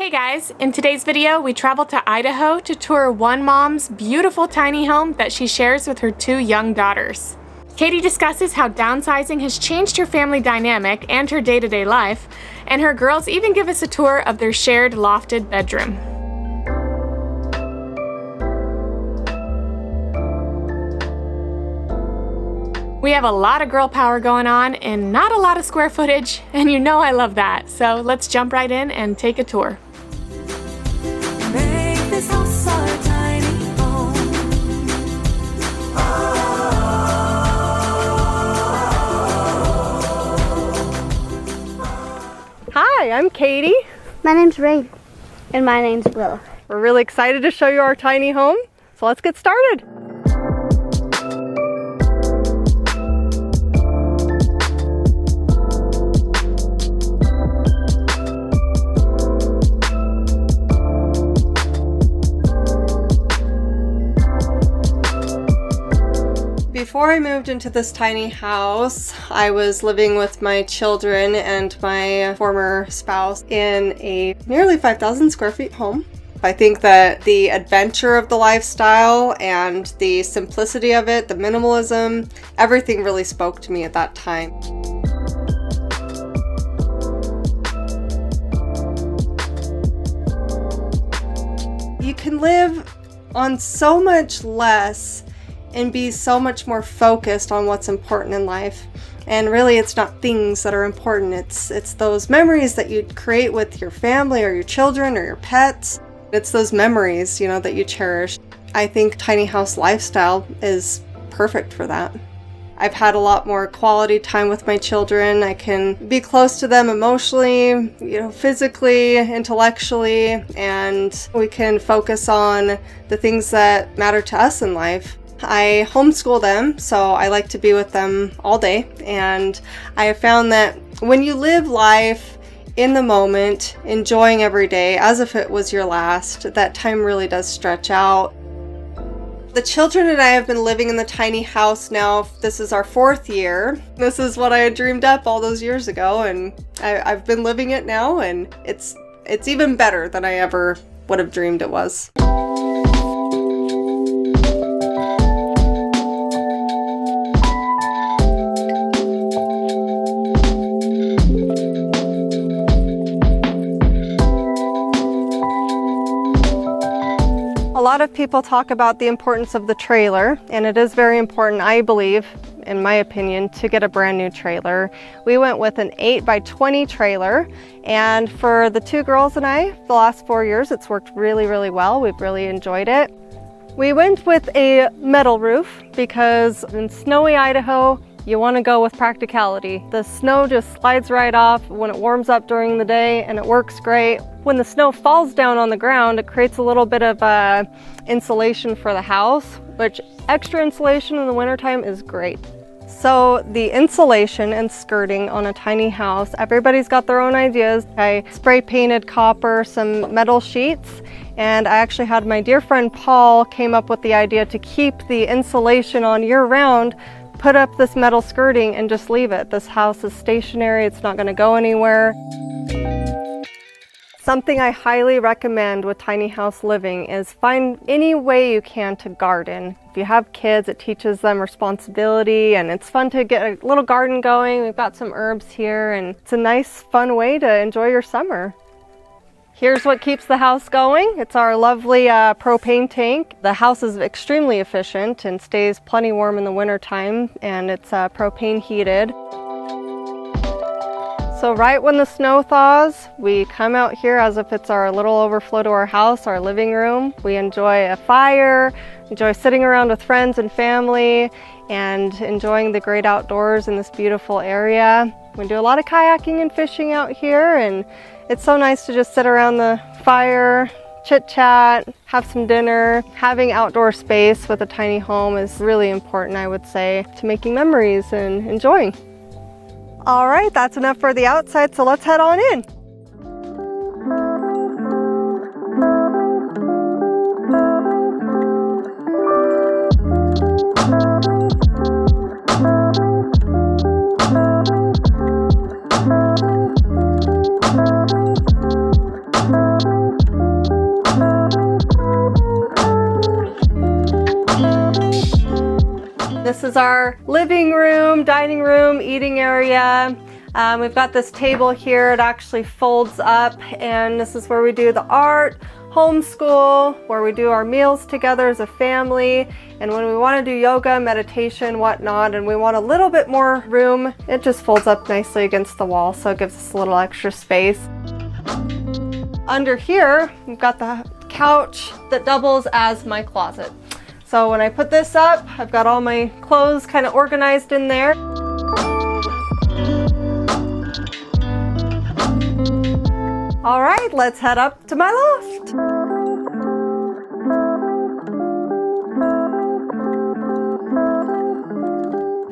Hey guys, in today's video we travel to Idaho to tour one mom's beautiful tiny home that she shares with her 2 young daughters. Katie discusses how downsizing has changed her family dynamic and her day-to-day life, and her girls even give us a tour of their shared lofted bedroom. We have a lot of girl power going on and not a lot of square footage, and you know I love that, so let's jump right in and take a tour. Make this house our tiny home. Hi, I'm Katie. My name's Ray. And my name's Will. We're really excited to show you our tiny home, so let's get started. Before I moved into this tiny house, I was living with my children and my former spouse in a nearly 5,000 square feet home. I think that the adventure of the lifestyle and the simplicity of it, the minimalism, everything really spoke to me at that time. You can live on so much less and be so much more focused on what's important in life. And really, it's not things that are important. It's those memories that you create with your family or your children or your pets. It's those memories, you know, that you cherish. I think tiny house lifestyle is perfect for that. I've had a lot more quality time with my children. I can be close to them emotionally, you know, physically, intellectually, and we can focus on the things that matter to us in life. I homeschool them, so I like to be with them all day, and I have found that when you live life in the moment, enjoying every day as if it was your last, that time really does stretch out. The children and I have been living in the tiny house now. This is our 4th year. This is what I had dreamed up all those years ago, and I've been living it now, and it's even better than I ever would have dreamed it was. A lot of people talk about the importance of the trailer, and it is very important, I believe, in my opinion, to get a brand new trailer. We went with an 8x20 trailer, and for the 2 girls and I, the last 4 years, it's worked really, really well. We've really enjoyed it. We went with a metal roof because in snowy Idaho, you want to go with practicality. The snow just slides right off when it warms up during the day, and it works great. When the snow falls down on the ground, it creates a little bit of insulation for the house, which extra insulation in the wintertime is great. So the insulation and skirting on a tiny house, everybody's got their own ideas. I spray painted copper, some metal sheets, and I actually had my dear friend Paul came up with the idea to keep the insulation on year-round, put up this metal skirting and just leave it. This house is stationary, it's not going to go anywhere. Something I highly recommend with tiny house living is find any way you can to garden. If you have kids, it teaches them responsibility, and it's fun to get a little garden going. We've got some herbs here, and it's a nice, fun way to enjoy your summer. Here's what keeps the house going. It's our lovely propane tank. The house is extremely efficient and stays plenty warm in the winter time, and it's propane heated. So right when the snow thaws, we come out here as if it's our little overflow to our house, our living room. We enjoy a fire, enjoy sitting around with friends and family, and enjoying the great outdoors in this beautiful area. We do a lot of kayaking and fishing out here, and it's so nice to just sit around the fire, chit-chat, have some dinner. Having outdoor space with a tiny home is really important, I would say, to making memories and enjoying. All right, that's enough for the outside, so let's head on in. This is our living room, dining room, eating area. We've got this table here. It actually folds up, and this is where we do the art, homeschool, where we do our meals together as a family. And when we want to do yoga, meditation, whatnot, and we want a little bit more room, it just folds up nicely against the wall, so it gives us a little extra space. Under here, we've got the couch that doubles as my closet. So when I put this up, I've got all my clothes kind of organized in there. All right, let's head up to my loft.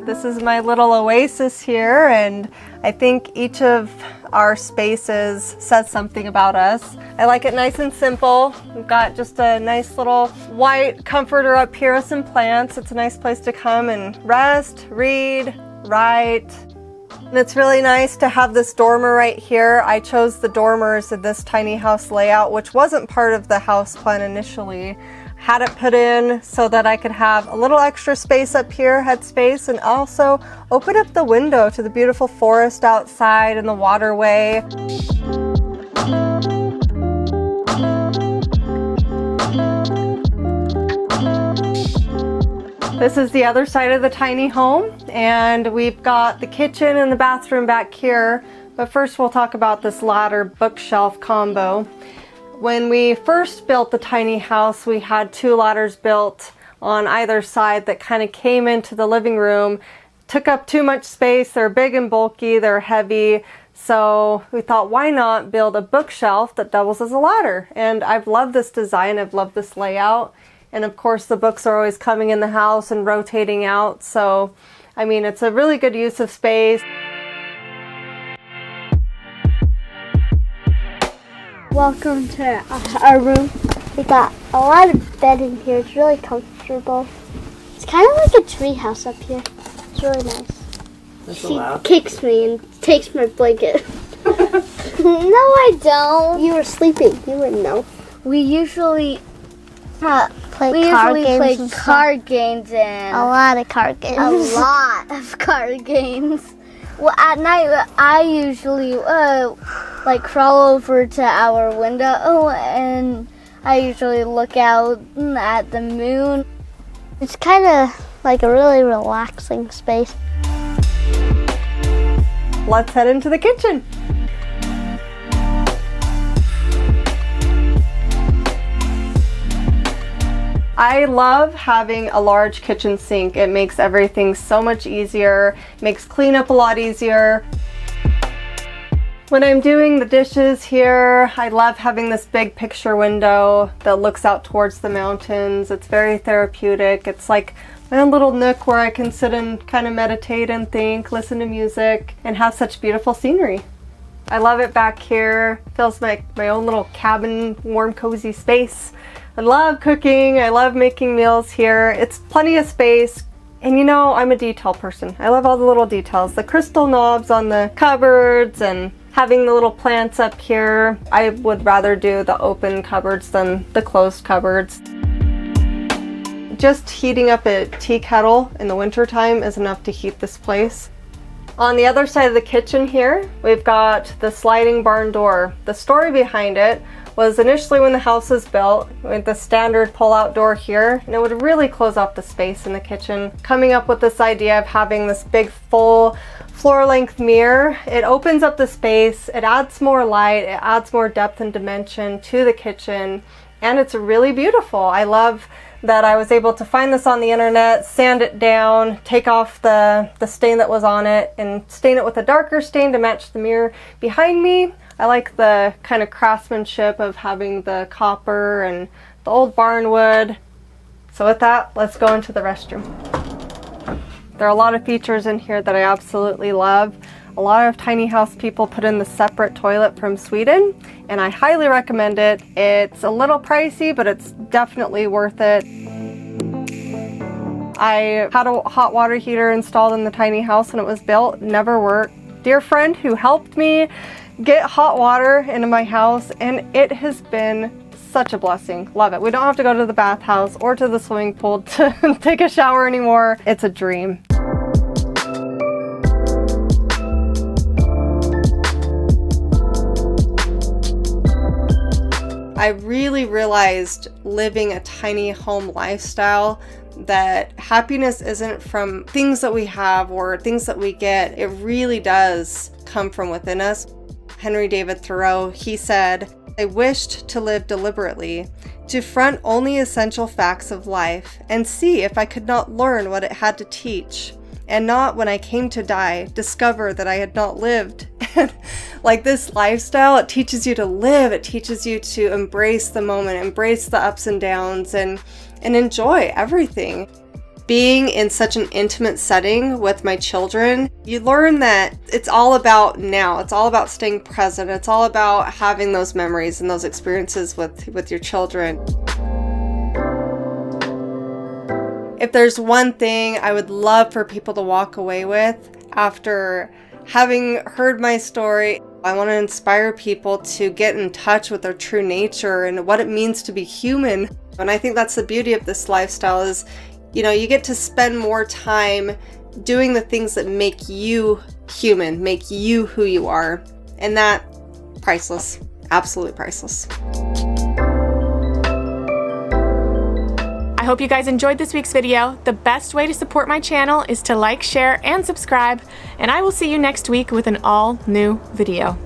This is my little oasis here, and I think each of our spaces says something about us. I like it nice and simple. We've got just a nice little white comforter up here with some plants. It's a nice place to come and rest, read, write. And it's really nice to have this dormer right here. I chose the dormers in this tiny house layout, which wasn't part of the house plan initially. Had it put in so that I could have a little extra space up here, headspace, and also open up the window to the beautiful forest outside and the waterway. This is the other side of the tiny home, and we've got the kitchen and the bathroom back here. But first we'll talk about this ladder bookshelf combo. When we first built the tiny house, we had 2 ladders built on either side that kind of came into the living room, took up too much space. They're big and bulky, they're heavy. So we thought, why not build a bookshelf that doubles as a ladder? And I've loved this design, I've loved this layout. And of course the books are always coming in the house and rotating out. So, I mean, it's a really good use of space. Welcome to our room. We got a lot of bedding here. It's really comfortable. It's kind of like a tree house up here. It's really nice. She kicks me and takes my blanket. No, I don't. You were sleeping. You wouldn't know. We usually play card games and a lot of card games. A lot of card games. Well, at night I usually crawl over to our window and I usually look out at the moon. It's kind of like a really relaxing space. Let's head into the kitchen. I love having a large kitchen sink. It makes everything so much easier, makes cleanup a lot easier. When I'm doing the dishes here, I love having this big picture window that looks out towards the mountains. It's very therapeutic. It's like my own little nook where I can sit and kind of meditate and think, listen to music, and have such beautiful scenery. I love it back here. It feels like my own little cabin, warm, cozy space. I love cooking. I love making meals here. It's plenty of space. And you know, I'm a detail person. I love all the little details. The crystal knobs on the cupboards and having the little plants up here. I would rather do the open cupboards than the closed cupboards. Just heating up a tea kettle in the wintertime is enough to heat this place. On the other side of the kitchen here, we've got the sliding barn door. The story behind it was initially when the house was built, with the standard pull-out door here, and it would really close off the space in the kitchen. Coming up with this idea of having this big full floor-length mirror, it opens up the space, it adds more light, it adds more depth and dimension to the kitchen, and it's really beautiful. I love that I was able to find this on the internet, sand it down, take off the stain that was on it, and stain it with a darker stain to match the mirror behind me. I like the kind of craftsmanship of having the copper and the old barn wood. So with that, let's go into the restroom. There are a lot of features in here that I absolutely love. A lot of tiny house people put in the separate toilet from Sweden, and I highly recommend it. It's a little pricey, but it's definitely worth it. I had a hot water heater installed in the tiny house when it was built. Never worked. Dear friend who helped me get hot water into my house, and it has been such a blessing. Love it. We don't have to go to the bathhouse or to the swimming pool to take a shower anymore. It's a dream. I really realized living a tiny home lifestyle that happiness isn't from things that we have or things that we get. It really does come from within us. Henry David Thoreau, he said, "I wished to live deliberately, to front only essential facts of life, and see if I could not learn what it had to teach, and not, when I came to die, discover that I had not lived." Like this lifestyle, it teaches you to live. It teaches you to embrace the moment, embrace the ups and downs, and enjoy everything. Being in such an intimate setting with my children, you learn that it's all about now. It's all about staying present. It's all about having those memories and those experiences with your children. If there's one thing I would love for people to walk away with after having heard my story, I want to inspire people to get in touch with their true nature and what it means to be human. And I think that's the beauty of this lifestyle is, you get to spend more time doing the things that make you human, make you who you are. And that, priceless, absolutely priceless. I hope you guys enjoyed this week's video. The best way to support my channel is to like, share, and subscribe, and I will see you next week with an all new video.